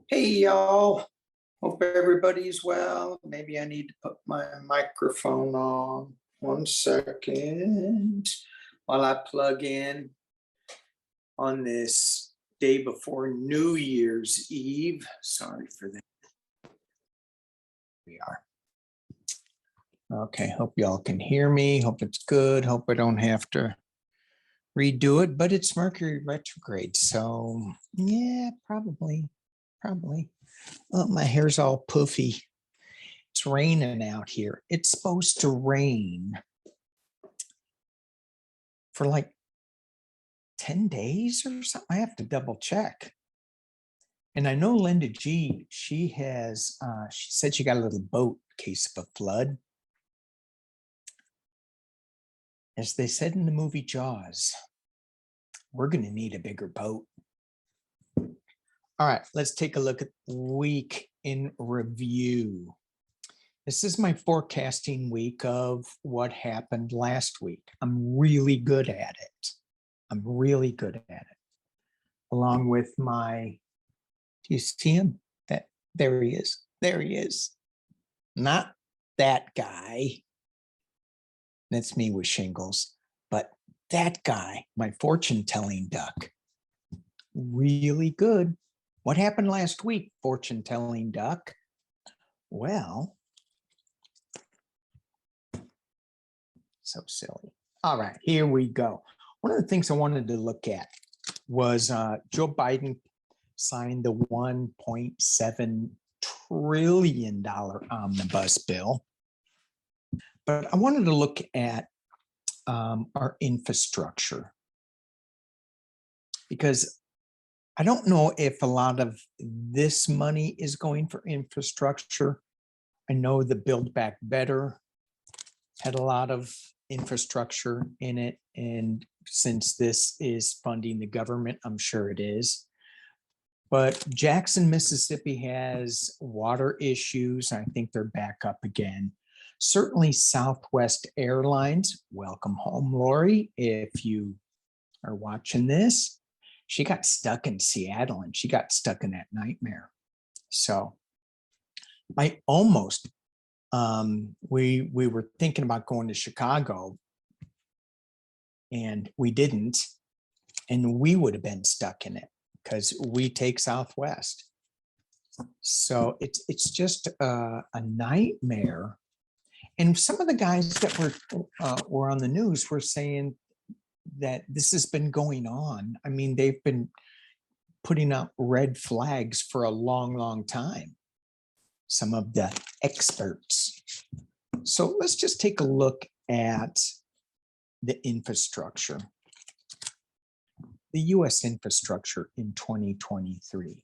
Hey y'all, hope everybody's well. Maybe I need to put my microphone on. 1 second while I plug in on this day before New Year's Eve. Sorry for that. We are. Okay, hope y'all can hear me. Hope it's good. Hope I don't have to redo it, but it's Mercury retrograde. So yeah, probably. Oh, my hair's all poofy. It's raining out here. It's supposed to rain for like 10 days or something. I have to double check. And I know Linda G, she said she got a little boat in case of a flood. As they said in the movie Jaws, we're going to need a bigger boat. All right, let's take a look at the week in review. This is my forecasting week of what happened last week. I'm really good at it. Along with my, do you see him? There he is. Not that guy. That's me with shingles, but that guy, my fortune telling duck. Really good. What happened last week, fortune telling duck? Well, so silly. All right, here we go. One of the things I wanted to look at was Joe Biden signed the $1.7 trillion omnibus bill. But I wanted to look at our infrastructure, because I don't know if a lot of this money is going for infrastructure. I know the Build Back Better had a lot of infrastructure in it. And since this is funding the government, I'm sure it is. But Jackson, Mississippi has water issues. I think they're back up again. Certainly Southwest Airlines, welcome home, Lori. If you are watching this, she got stuck in Seattle and she got stuck in that nightmare. So I almost, we were thinking about going to Chicago and we didn't, and we would have been stuck in it because we take Southwest. So it's just a nightmare. And some of the guys that were on the news were saying that this has been going on. I mean, they've been putting out red flags for a long time, some of the experts. So let's just take a look at the infrastructure, the US infrastructure in 2023.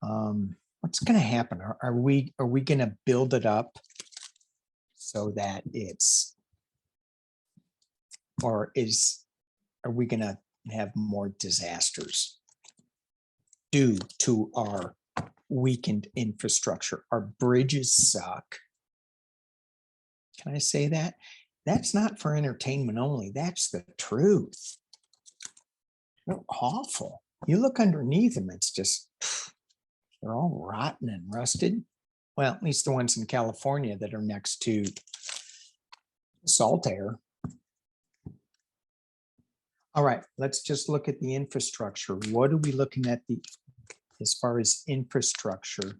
What's going to happen? Are we going to build it up so that it's, or are we going to have more disasters due to our weakened infrastructure? Our bridges suck. Can I say that? That's not for entertainment only. That's the truth. They're awful. You look underneath them, it's just, they're all rotten and rusted. Well, at least the ones in California that are next to salt air. All right, let's just look at the infrastructure. What are we looking at as far as infrastructure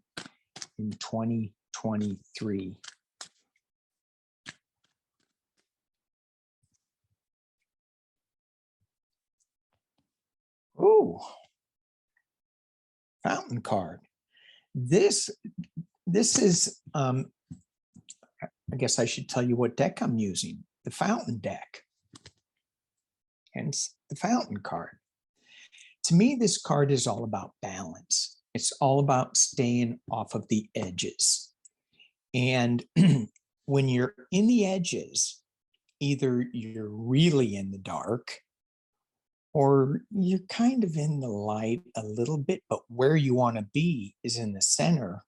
in 2023? Oh, fountain card. This is, I guess I should tell you what deck I'm using, the fountain deck. Hence the fountain card. To me, this card is all about balance. It's all about staying off of the edges. And when you're in the edges, either you're really in the dark or you're kind of in the light a little bit, but where you want to be is in the center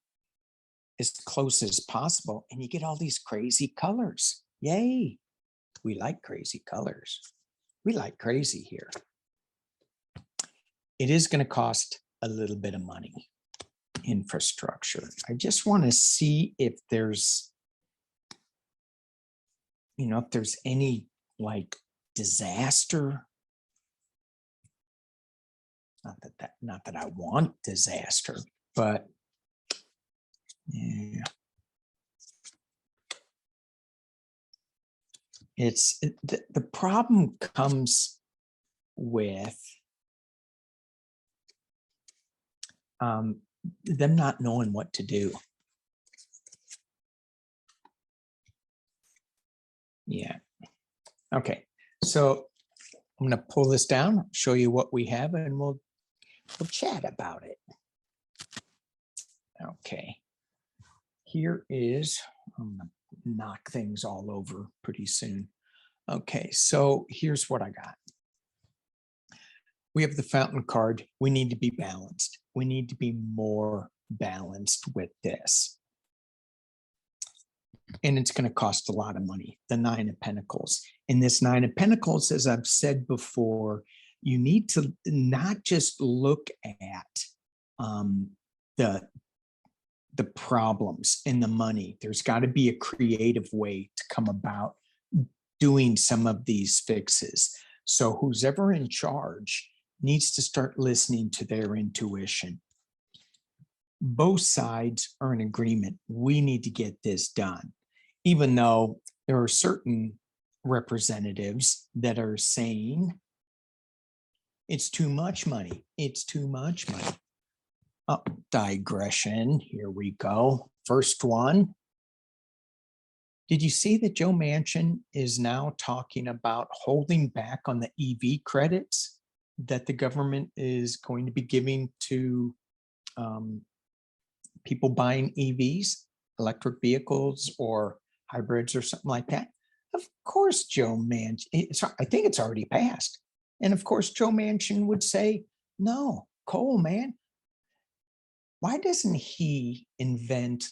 as close as possible. And you get all these crazy colors. Yay. We like crazy colors. We like crazy here. It is going to cost a little bit of money. Infrastructure. I just want to see if there's, if there's any like disaster. Not that I want disaster, but yeah. The problem comes with them not knowing what to do. Yeah. Okay. So I'm going to pull this down, show you what we have, and we'll chat about it. Okay. Here is, I'm going to knock things all over pretty soon. Okay. So here's what I got. We have the fountain card. We need to be balanced. We need to be more balanced with this. And it's going to cost a lot of money, the Nine of Pentacles. In this Nine of Pentacles, as I've said before, you need to not just look at the problems and the money. There's got to be a creative way to come about doing some of these fixes. So who's ever in charge needs to start listening to their intuition. Both sides are in agreement. We need to get this done, even though there are certain representatives that are saying it's too much money. It's too much money. Oh, digression. Here we go. First one. Did you see that Joe Manchin is now talking about holding back on the EV credits that the government is going to be giving to people buying EVs, electric vehicles or hybrids or something like that? Of course, Joe Manchin, I think it's already passed. And of course, Joe Manchin would say, no, coal, man. Why doesn't he invent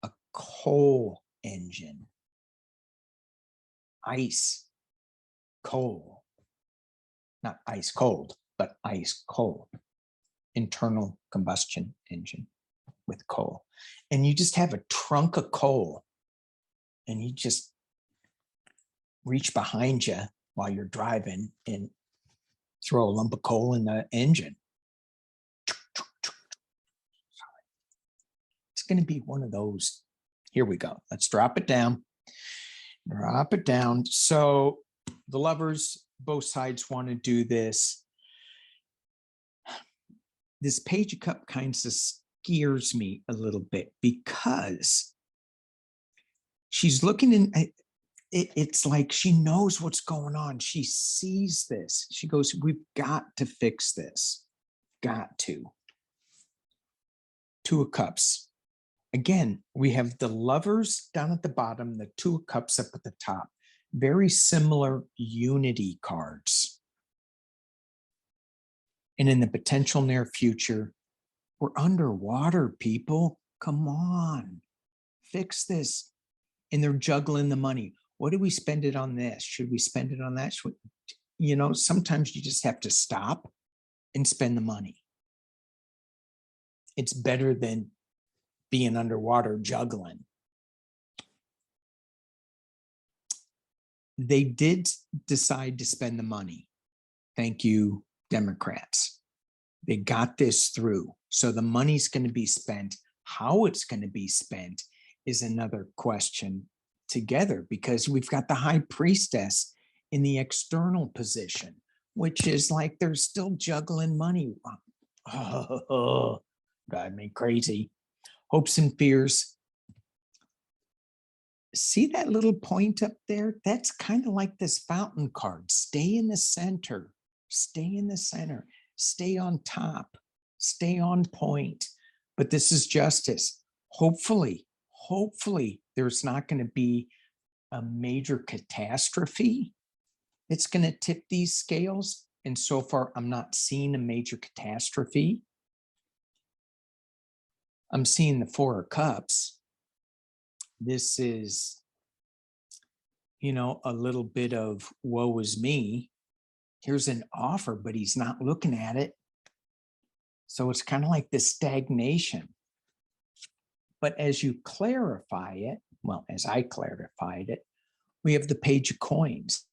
a coal engine? Ice, coal, not ice cold, but ice cold, internal combustion engine with coal. And you just have a trunk of coal and you just reach behind you while you're driving and throw a lump of coal in the engine. It's going to be one of those. Here we go. Let's drop it down. Drop it down. So the lovers, both sides want to do this. This Page of Cups kind of scares me a little bit because she's looking in. It's like she knows what's going on. She sees this. She goes, we've got to fix this. Got to. Two of Cups. Again, we have the lovers down at the bottom, the Two of Cups up at the top. Very similar unity cards. And in the potential near future, we're underwater, people. Come on. Fix this. And they're juggling the money. What do we spend it on this? Should we spend it on that? Sometimes you just have to stop and spend the money. It's better than being underwater juggling. They did decide to spend the money. Thank you, Democrats. They got this through. So the money's going to be spent. How it's going to be spent is another question together, because we've got the High Priestess in the external position, which is like they're still juggling money. Oh, drive me crazy. Hopes and fears. See that little point up there? That's kind of like this fountain card. Stay in the center. Stay in the center. Stay on top. Stay on point. But this is justice. Hopefully, there's not going to be a major catastrophe. It's going to tip these scales. And so far, I'm not seeing a major catastrophe. I'm seeing the Four of Cups. This is, a little bit of woe is me. Here's an offer, but he's not looking at it. So it's kind of like this stagnation. But as you clarify it, well, as I clarified it, we have the page of coins.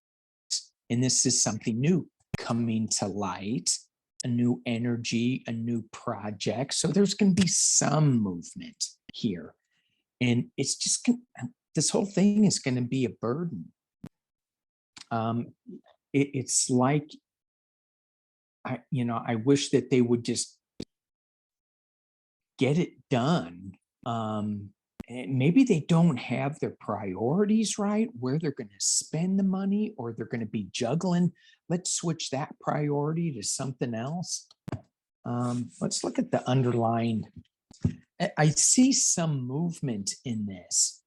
And this is something new coming to light, a new energy, a new project. So there's going to be some movement here. And it's just, this whole thing is going to be a burden. It's like, I wish that they would just get it done. And maybe they don't have their priorities right, where they're going to spend the money, or they're going to be juggling. Let's switch that priority to something else. Let's look at the underlying. I see some movement in this,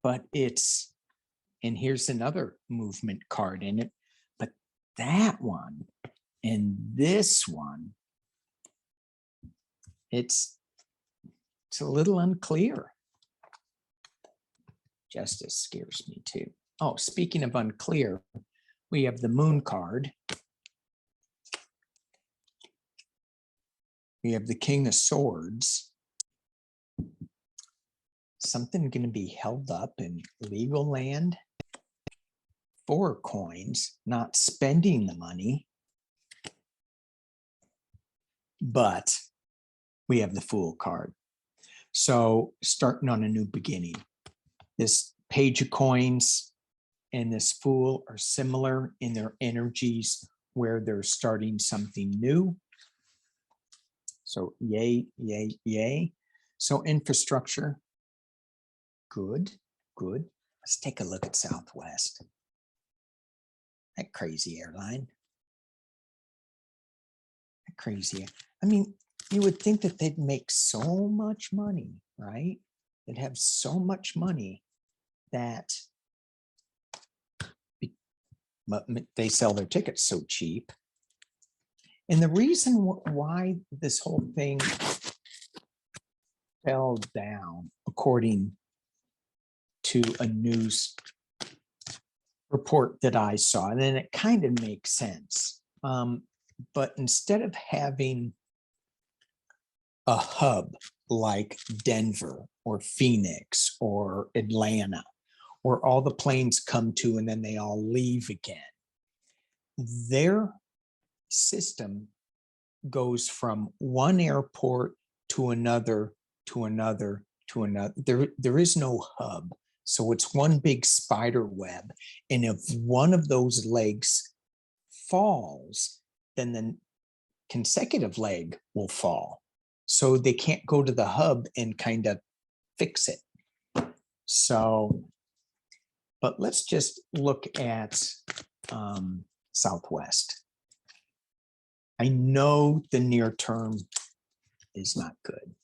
but it's, and here's another movement card in it, but that one and this one, it's a little unclear. Justice scares me too. Oh, speaking of unclear, we have the moon card. We have the King of Swords. Something going to be held up in legal land. 4 coins, not spending the money. But we have the Fool card. So starting on a new beginning. This page of coins and this Fool are similar in their energies, where they're starting something new. So yay, yay, yay. So infrastructure, good, good. Let's take a look at Southwest. That crazy airline. That crazy. I mean, you would think that they'd make so much money, right? They'd have so much money that they sell their tickets so cheap. And the reason why this whole thing fell down, according to a news report that I saw, and then it kind of makes sense. But instead of having a hub like Denver or Phoenix or Atlanta, where all the planes come to and then they all leave again, their system goes from one airport to another, to another, to another. There is no hub. So it's one big spider web. And if one of those legs falls, then the consecutive leg will fall. So they can't go to the hub and kind of fix it. So, but let's just look at Southwest. I know the near term is not good.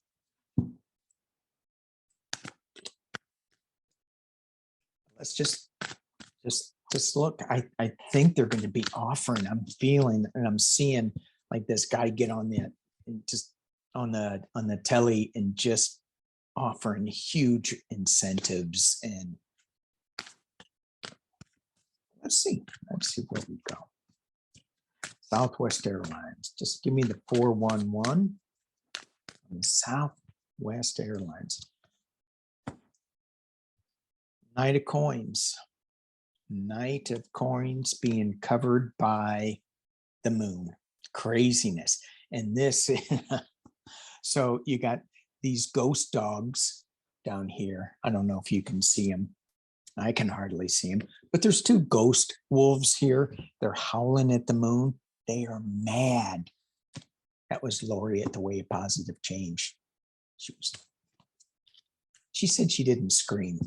Let's just look. I think they're going to be offering. I'm feeling and I'm seeing like this guy get on the telly and just offering huge incentives. And let's see where we go. Southwest Airlines. Just give me the 411. Southwest Airlines. Knight of Coins. Knight of Coins being covered by the moon. Craziness. And this, so you got these ghost dogs down here. I don't know if you can see them. I can hardly see them, but there's 2 ghost wolves here. They're howling at the moon. They are mad. That was Lori at the Way of Positive Change. She said she didn't scream.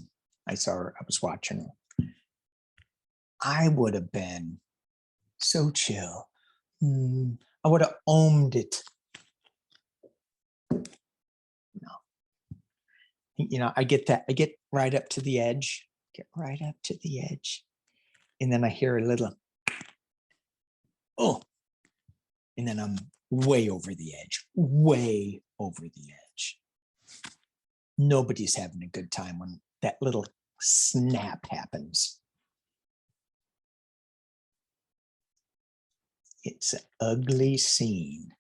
I saw her, I was watching her. I would have been so chill. I would have owned it. No. I get that. I get right up to the edge. And then I hear a little, oh, and then I'm way over the edge. Nobody's having a good time when that little snap happens. It's an ugly scene.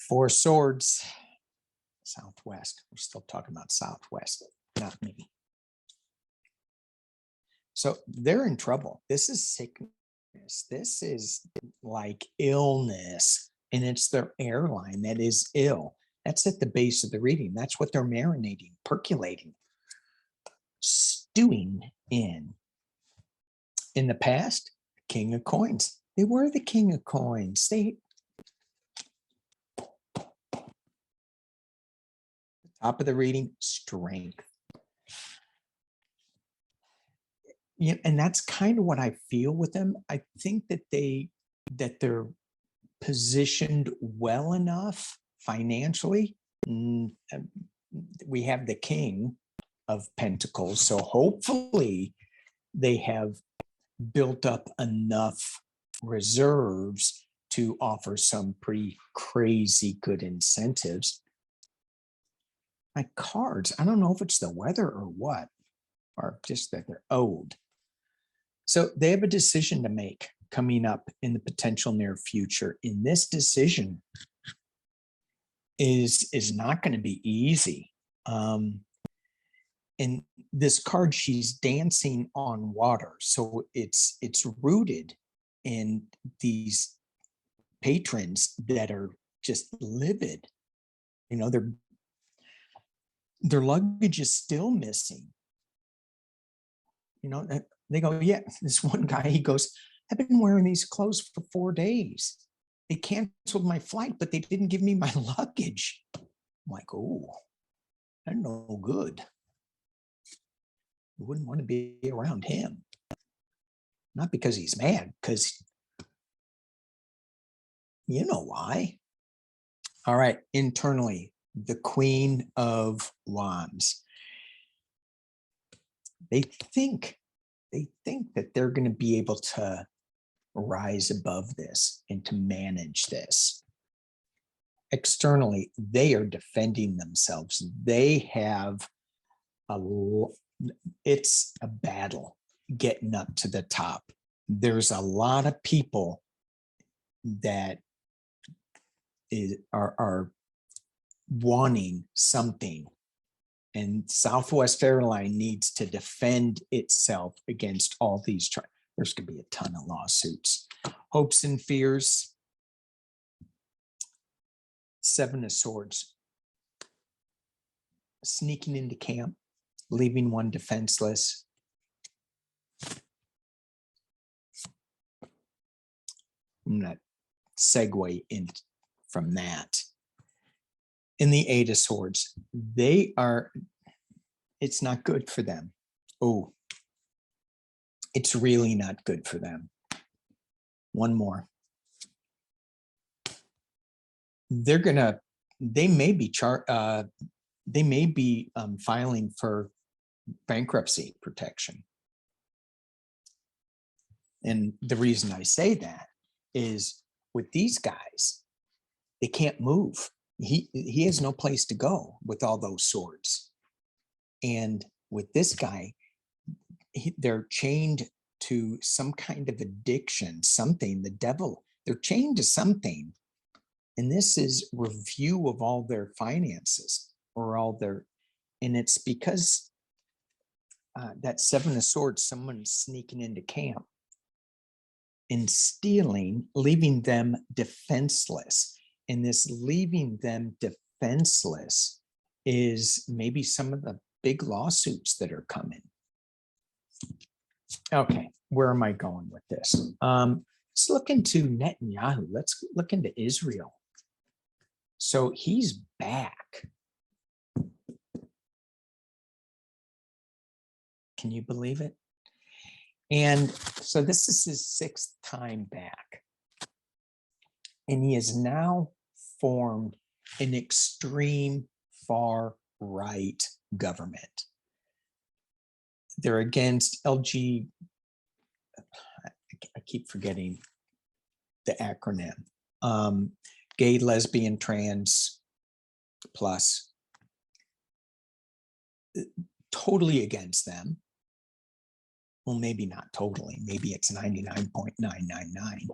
Four swords, Southwest. We're still talking about Southwest, not me. So they're in trouble. This is sickness. This is like illness, and it's their airline that is ill. That's at the base of the reading. That's what they're marinating, percolating, stewing in. In the past, King of Coins. They were the King of Coins. Top of the reading, strength. Yeah, and that's kind of what I feel with them. I think that they're positioned well enough financially. We have the King of Pentacles, so hopefully they have built up enough reserves to offer some pretty crazy good incentives. My cards, I don't know if it's the weather or what, or just that they're old. So they have a decision to make coming up in the potential near future. And this decision is not going to be easy. And this card, she's dancing on water. So it's rooted in these patrons that are just livid. You know, their luggage is still missing. You know, they go, yeah, this one guy, he goes, I've been wearing these clothes for 4 days. They canceled my flight, but they didn't give me my luggage. I'm like, oh, that's no good. You wouldn't want to be around him. Not because he's mad, because you know why. All right, internally, the Queen of Wands. They think that they're going to be able to rise above this and to manage this. Externally, they are defending themselves. They have it's a battle getting up to the top. There's a lot of people that are wanting something, and Southwest Airlines needs to defend itself against all these. There's going to be a ton of lawsuits. Hopes and fears. Seven of Swords. Sneaking into camp, leaving one defenseless. I'm going to segue in from that. In the Eight of Swords, it's not good for them. Oh, it's really not good for them. One more. They may be filing for bankruptcy protection. And the reason I say that is with these guys, they can't move. He has no place to go with all those swords. And with this guy, they're chained to some kind of addiction, something, the devil, they're chained to something. And this is review of all their finances or all their, and it's because that Seven of Swords, someone's sneaking into camp and stealing, leaving them defenseless. And this leaving them defenseless is maybe some of the big lawsuits that are coming. Okay, where am I going with this? Let's look into Netanyahu. Let's look into Israel. So he's back. Can you believe it? And so this is his 6th time back. And he has now formed an extreme far right government. They're against LG. I keep forgetting the acronym. Gay, lesbian, trans, plus. Totally against them. Well, maybe not totally. Maybe it's 99.999.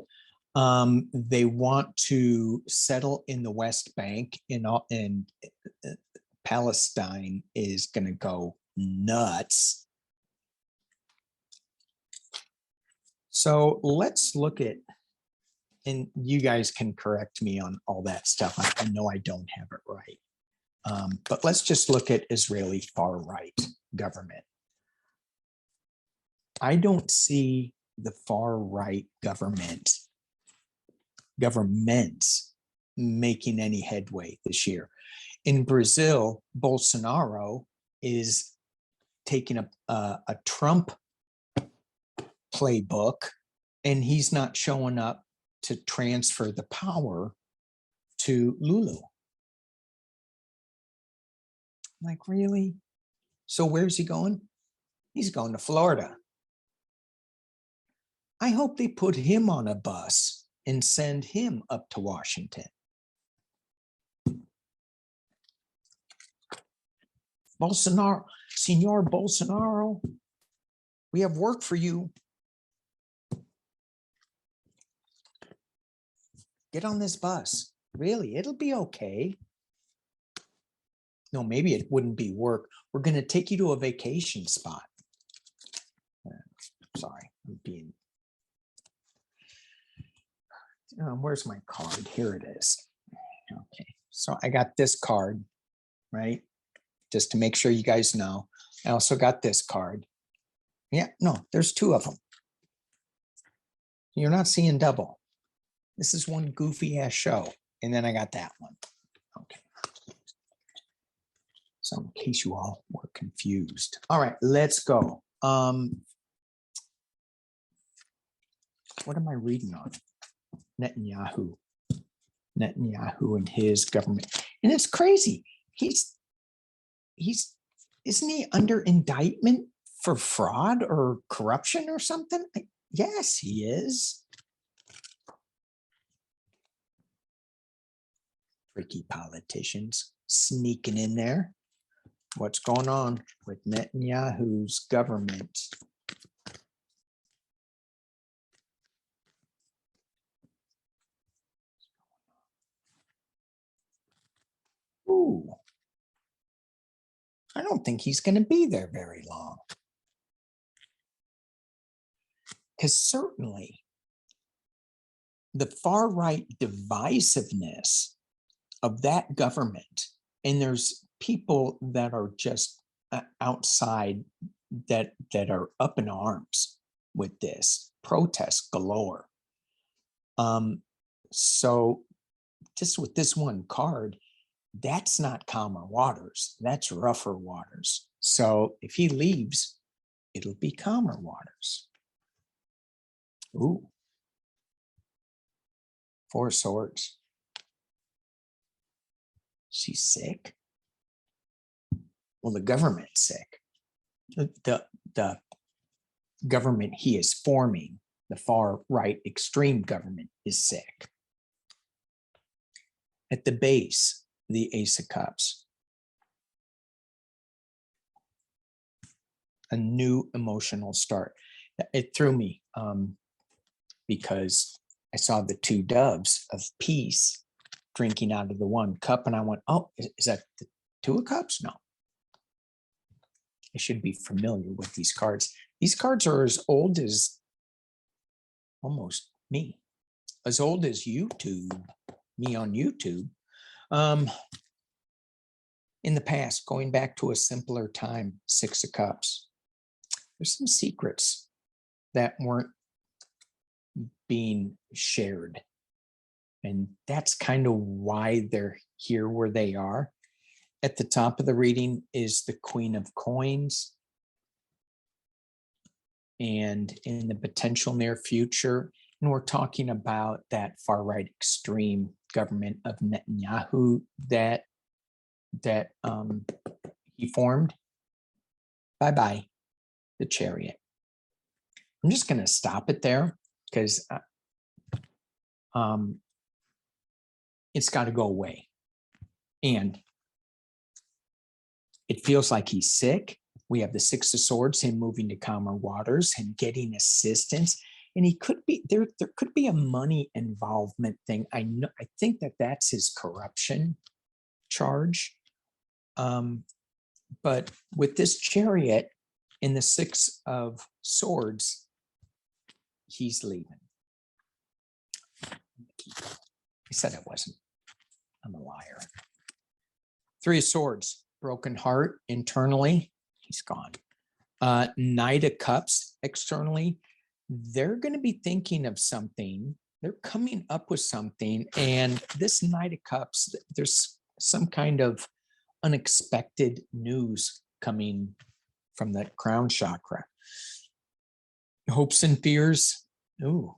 They want to settle in the West Bank, and Palestine is going to go nuts. So let's look at, and you guys can correct me on all that stuff. I know I don't have it right. But let's just look at Israeli far-right government. I don't see the far-right governments making any headway this year. In Brazil, Bolsonaro is taking a Trump playbook, and he's not showing up to transfer the power to Lulu. Like, really? So where's he going? He's going to Florida. I hope they put him on a bus and send him up to Washington. Bolsonaro, Senor Bolsonaro, we have work for you. Get on this bus. Really, it'll be okay. No, maybe it wouldn't be work. We're going to take you to a vacation spot. Sorry, I'm being. Where's my card? Here it is. Okay, so I got this card, right? Just to make sure you guys know. I also got this card. Yeah, no, there's two of them. You're not seeing double. This is one goofy ass show. And then I got that one. Okay. So in case you all were confused. All right, let's go. What am I reading on? Netanyahu and his government. And it's crazy. Isn't he under indictment for fraud or corruption or something? Yes, he is. Tricky politicians sneaking in there. What's going on with Netanyahu's government? Ooh. I don't think he's going to be there very long. Because certainly the far-right divisiveness of that government, and there's people that are just outside that are up in arms with this, protests galore. So just with this one card, that's not calmer waters, that's rougher waters. So if he leaves, it'll be calmer waters. Ooh. Four of Swords. She's sick. Well, the government's sick. The government he is forming, the far right extreme government, is sick. At the base, the Ace of Cups. A new emotional start. It threw me because I saw the two doves of peace drinking out of the one cup, and I went, oh, is that the Two of Cups? No. I should be familiar with these cards. These cards are as old as almost me, as old as YouTube, me on YouTube. In the past, going back to a simpler time, Six of Cups. There's some secrets that weren't being shared. And that's kind of why they're here where they are. At the top of the reading is the Queen of Coins. And in the potential near future, and we're talking about that far-right extreme government of Netanyahu that he formed. Bye-bye, the Chariot. I'm just going to stop it there because it's got to go away. And it feels like he's sick. We have the Six of Swords, him moving to calmer waters and getting assistance. And he could be there. There could be a money involvement thing. I know. I think that that's his corruption charge. But with this chariot in the 6 of Swords, he's leaving. He said it wasn't. I'm a liar. 3 of Swords, broken heart internally. He's gone. Knight of Cups externally. They're going to be thinking of something. They're coming up with something. And this Knight of Cups, there's some kind of unexpected news coming from that crown chakra. Hopes and fears. Ooh.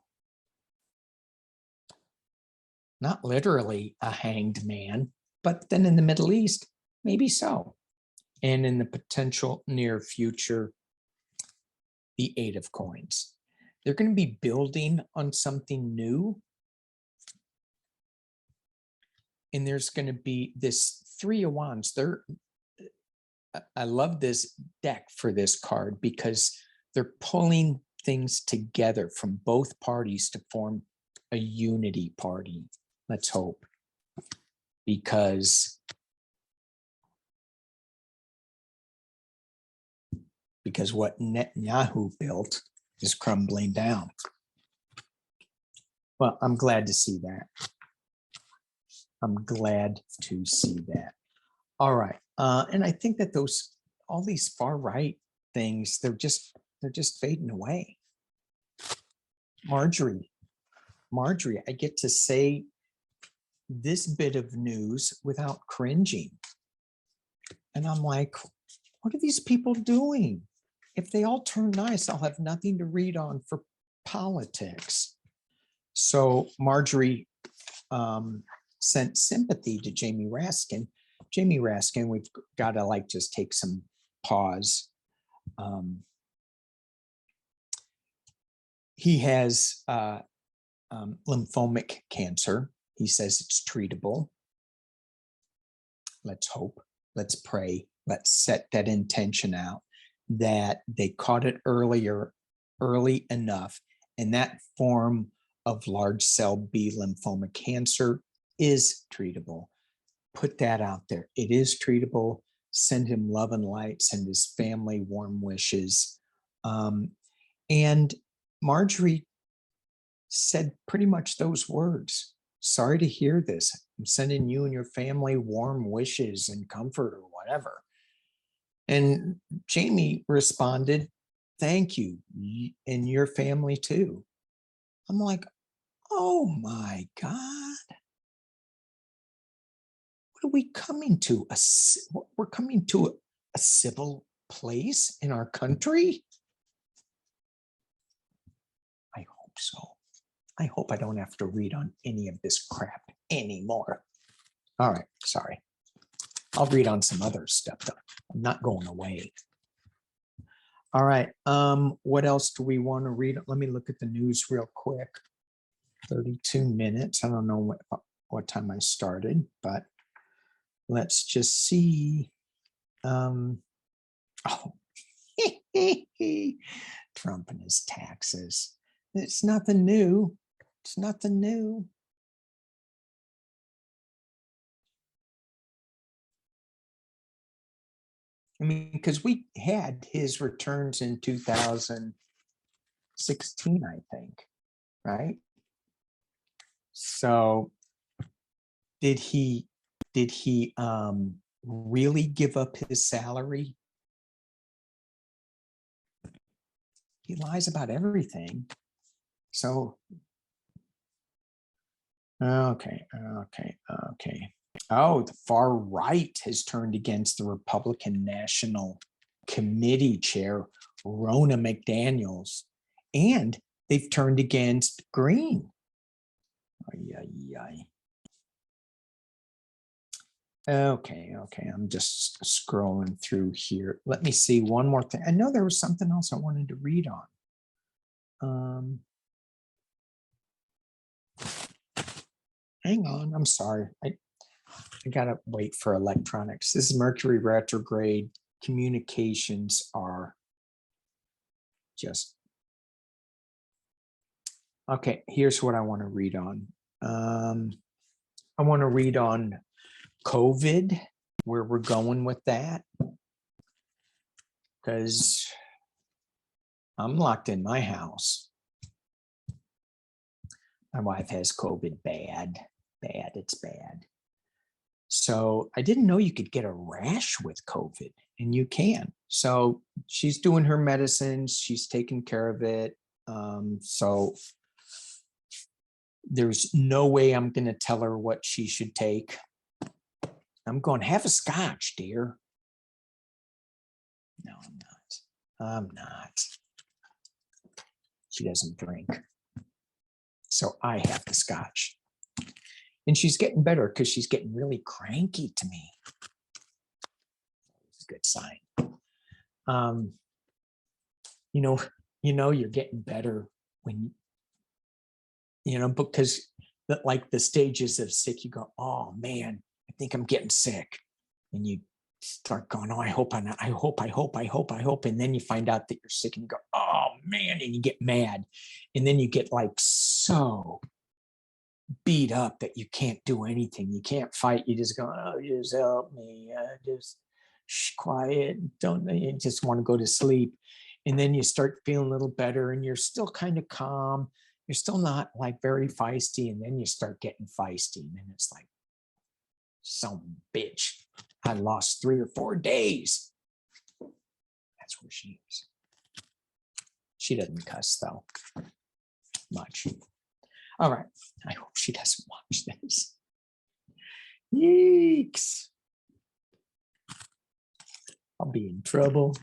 Not literally a hanged man, but then in the Middle East, maybe so. And in the potential near future, the 8 of Coins. They're going to be building on something new. And there's going to be this 3 of Wands. I love this deck for this card because they're pulling things together from both parties to form a unity party. Let's hope. Because what Netanyahu built is crumbling down. Well, I'm glad to see that. I'm glad to see that. All right. And I think that all these far right things, they're just fading away. Marjorie, I get to say this bit of news without cringing. And I'm like, what are these people doing? If they all turn nice, I'll have nothing to read on for politics. So Marjorie sent sympathy to Jamie Raskin. Jamie Raskin, we've got to just take some pause. He has lymphomic cancer. He says it's treatable. Let's hope. Let's pray. Let's set that intention out that they caught it early enough. And that form of large cell B lymphoma cancer is treatable. Put that out there. It is treatable. Send him love and light. Send his family warm wishes. And Marjorie said pretty much those words. Sorry to hear this. I'm sending you and your family warm wishes and comfort or whatever. And Jamie responded, thank you, and your family too. I'm like, oh my God. What are we coming to? We're coming to a civil place in our country? I hope so. I hope I don't have to read on any of this crap anymore. All right, sorry. I'll read on some other stuff though. I'm not going away. All right, what else do we want to read? Let me look at the news real quick. 32 minutes. I don't know what time I started, but let's just see. Oh, Trump and his taxes. It's nothing new. It's nothing new. I mean, because we had his returns in 2016, I think, right? So did he really give up his salary? He lies about everything. So, okay. Oh, the far right has turned against the Republican National Committee chair, Ronna McDaniels, and they've turned against Green. Okay, I'm just scrolling through here. Let me see one more thing. I know there was something else I wanted to read on. Hang on, I'm sorry. I gotta wait for electronics. This is Mercury retrograde. Communications are just Okay, here's what I want to read on. I want to read on COVID, where we're going with that, because I'm locked in my house. My wife has COVID bad, it's bad. So I didn't know you could get a rash with COVID, and you can. So she's doing her medicines, she's taking care of it. So there's no way I'm going to tell her what she should take. I'm going, have a scotch, dear. No, I'm not. I'm not. She doesn't drink. So I have the scotch. And she's getting better because she's getting really cranky to me. It's a good sign. You're getting better when, because like the stages of sick, you go, oh man, I think I'm getting sick. And you start going, oh, I hope I'm not, I hope. And then you find out that you're sick and you go, oh man, and you get mad. And then you get like so beat up that you can't do anything. You can't fight. You just go, oh, just help me. Just quiet. You just want to go to sleep. And then you start feeling a little better and you're still kind of calm. You're still not like very feisty. And then you start getting feisty. And then it's like, some bitch, I lost 3 or 4 days. That's where she is. She doesn't cuss though, much. All right. I hope she doesn't watch this. Yeeks. I'll be in trouble.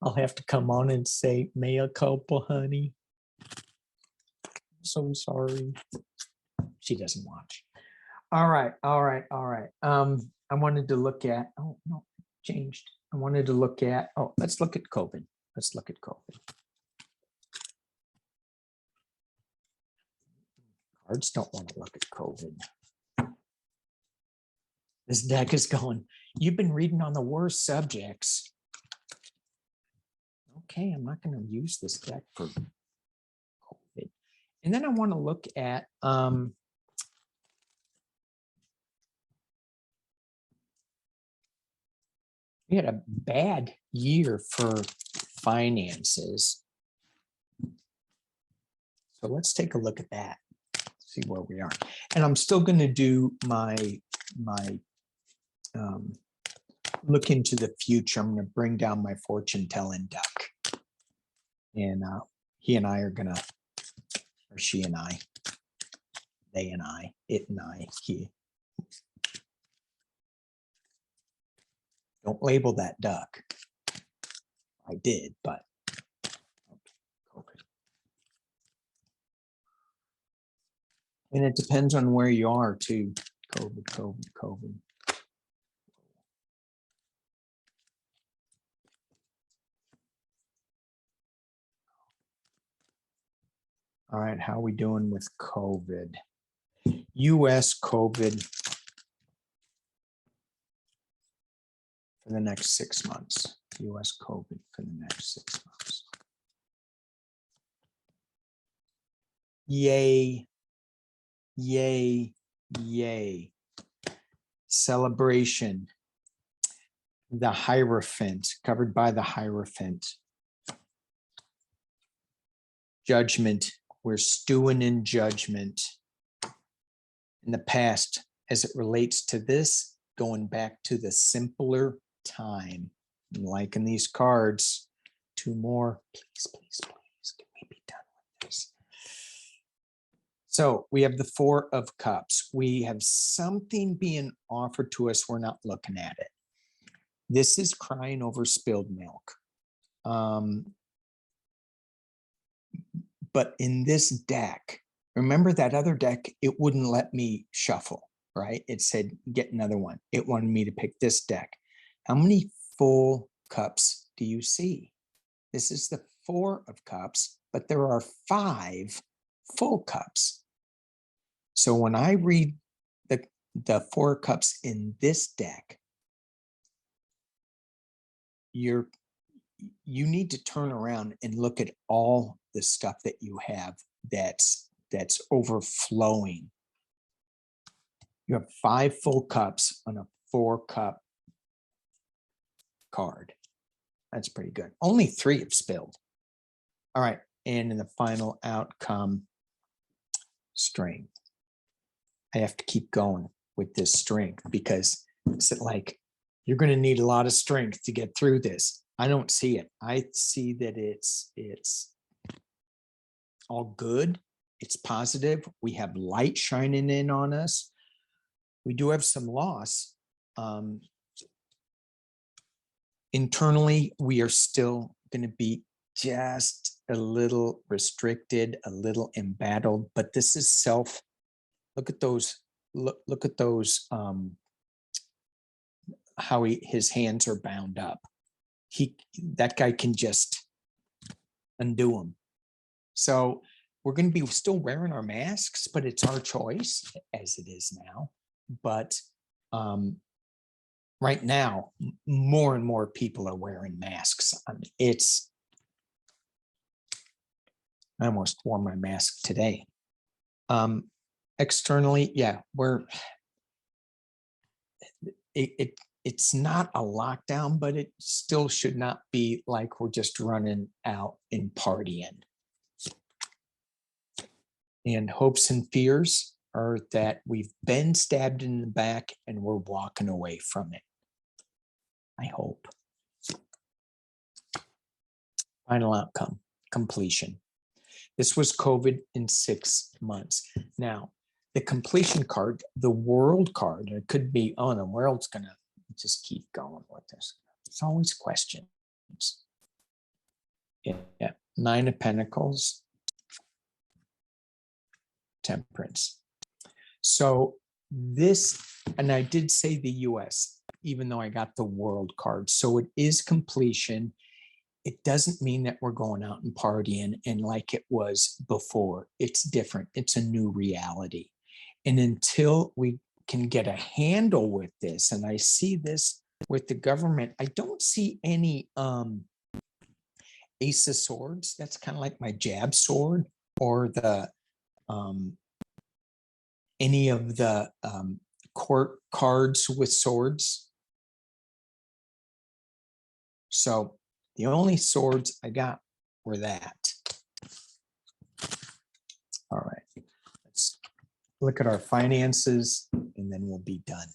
I'll have to come on and say, mea culpa, honey. So sorry. She doesn't watch. All right. I wanted to look at, oh, no, changed. I wanted to look at, let's look at COVID. Let's look at COVID. Cards don't want to look at COVID. This deck is going, you've been reading on the worst subjects. Okay, I'm not going to use this deck for COVID. And then I want to look at we had a bad year for finances. So let's take a look at that, see where we are. And I'm still going to do my look into the future. I'm going to bring down my fortune telling duck. And he and I are going to, or she and I, they and I, it and I, he. Don't label that duck. I did, but okay. And it depends on where you are too. COVID. All right, how are we doing with COVID? US COVID for the next 6 months. US COVID for the next 6 months. Yay. Celebration. The Hierophant, covered by the Hierophant. Judgment. We're stewing in judgment. In the past, as it relates to this, going back to the simpler time. And like in these cards, 2 more. Please, can we be done with this? So we have the 4 of Cups. We have something being offered to us. We're not looking at it. This is crying over spilled milk. But in this deck, remember that other deck, it wouldn't let me shuffle, right? It said, get another one. It wanted me to pick this deck. How many full cups do you see? This is the 4 of Cups, but there are 5 full cups. So when I read the 4 cups in this deck, you need to turn around and look at all the stuff that you have that's overflowing. You have 5 full cups on a 4-cup card. That's pretty good. Only 3 have spilled. All right, and in the final outcome, strength. I have to keep going with this strength because it's like you're going to need a lot of strength to get through this. I don't see it. I see that it's all good. It's positive. We have light shining in on us. We do have some loss. Internally, we are still going to be just a little restricted, a little embattled, but this is self. Look at those. Look at those. How his hands are bound up. That guy can just undo them. So we're going to be still wearing our masks, but it's our choice as it is now. But right now, more and more people are wearing masks. I mean, I almost wore my mask today. Externally, yeah, it's not a lockdown, but it still should not be like we're just running out and partying. And hopes and fears are that we've been stabbed in the back and we're walking away from it. I hope. Final outcome, completion. This was COVID in 6 months. Now, the completion card, the world card, it could be, oh, the world's going to just keep going with this. It's always questions. Yeah. 9 of Pentacles, Temperance. So this, and I did say the US, even though I got the world card. So it is completion. It doesn't mean that we're going out and partying and like it was before. It's different. It's a new reality. And until we can get a handle with this, and I see this with the government, I don't see any Ace of Swords. That's kind of like my jab sword, or the any of the court cards with swords. So the only swords I got were that. All right, let's look at our finances and then we'll be done.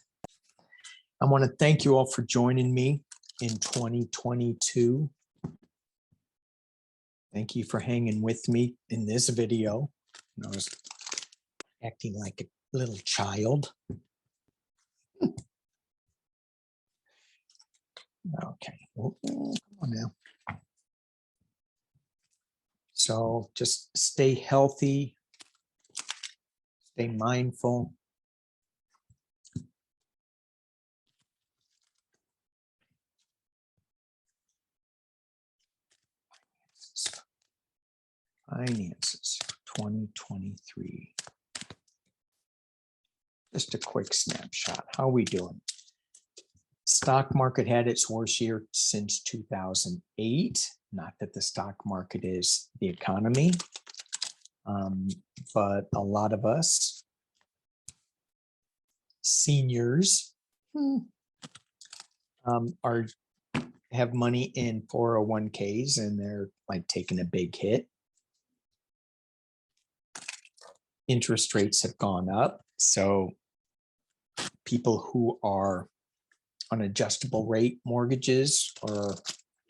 I want to thank you all for joining me in 2022. Thank you for hanging with me in this video. I was acting like a little child. Okay, well, come on now. So just stay healthy, stay mindful. Finances 2023. Just a quick snapshot. How are we doing? Stock market had its worst year since 2008. Not that the stock market is the economy, but a lot of us seniors have money in 401ks and they're like taking a big hit. Interest rates have gone up, so people who are on adjustable rate mortgages or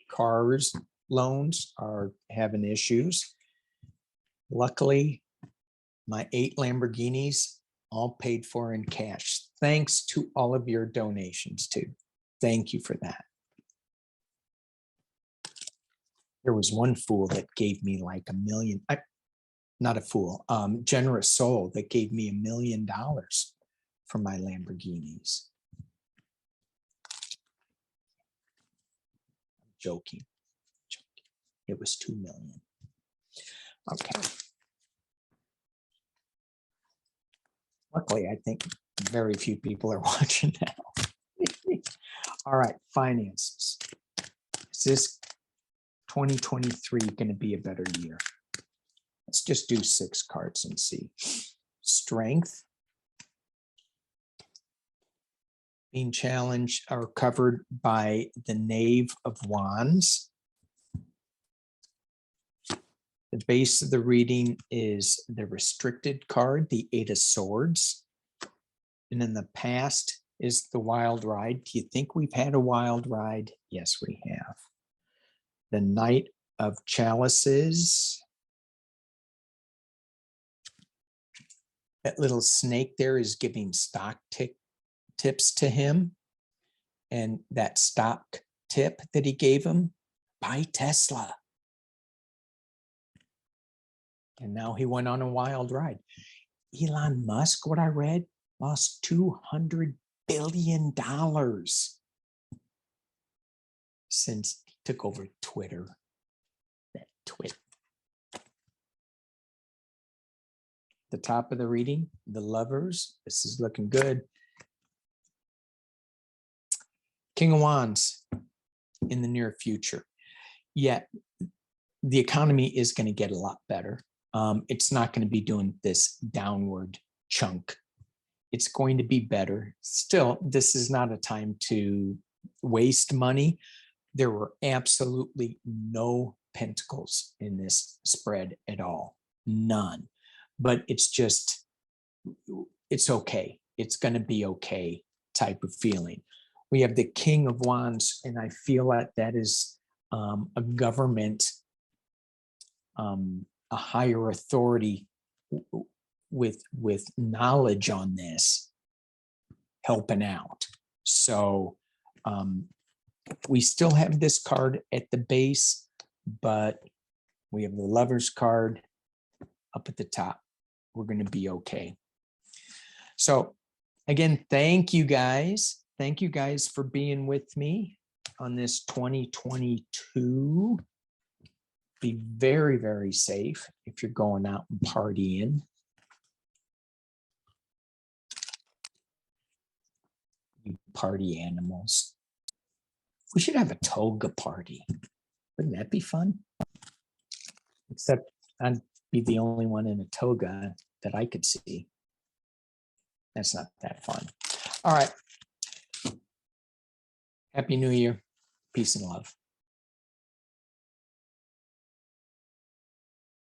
cars loans are having issues. Luckily, my 8 Lamborghinis all paid for in cash, thanks to all of your donations too. Thank you for that. There was one fool that gave me like $1 million. Not a fool, generous soul that gave me $1 million for my Lamborghinis. Joking. It was 2 million. Okay. Luckily, I think very few people are watching now. All right, finances. Is this 2023 going to be a better year? Let's just do 6 cards and see. Strength. Being challenged are covered by the Knave of Wands. The base of the reading is the restricted card, the 8 of Swords. And in the past is the wild ride. Do you think we've had a wild ride? Yes, we have. The Knight of Chalices. That little snake there is giving stock tips to him. And that stock tip that he gave him, buy Tesla. And now he went on a wild ride. Elon Musk, what I read, lost $200 billion since he took over Twitter. That twit. The top of the reading, the Lovers. This is looking good. King of Wands in the near future. Yet the economy is going to get a lot better. It's not going to be doing this downward chunk. It's going to be better. Still, this is not a time to waste money. There were absolutely no pentacles in this spread at all. None. But it's just, it's okay. It's going to be okay type of feeling. We have the King of Wands, and I feel like that is a government, a higher authority with knowledge on this helping out. So we still have this card at the base, but we have the Lovers card up at the top. We're going to be okay. So again, thank you guys. Thank you guys for being with me on this 2022. Be very, very safe if you're going out and partying. You party animals. We should have a toga party. Wouldn't that be fun? Except I'd be the only one in a toga that I could see. That's not that fun. All right. Happy New Year. Peace and love.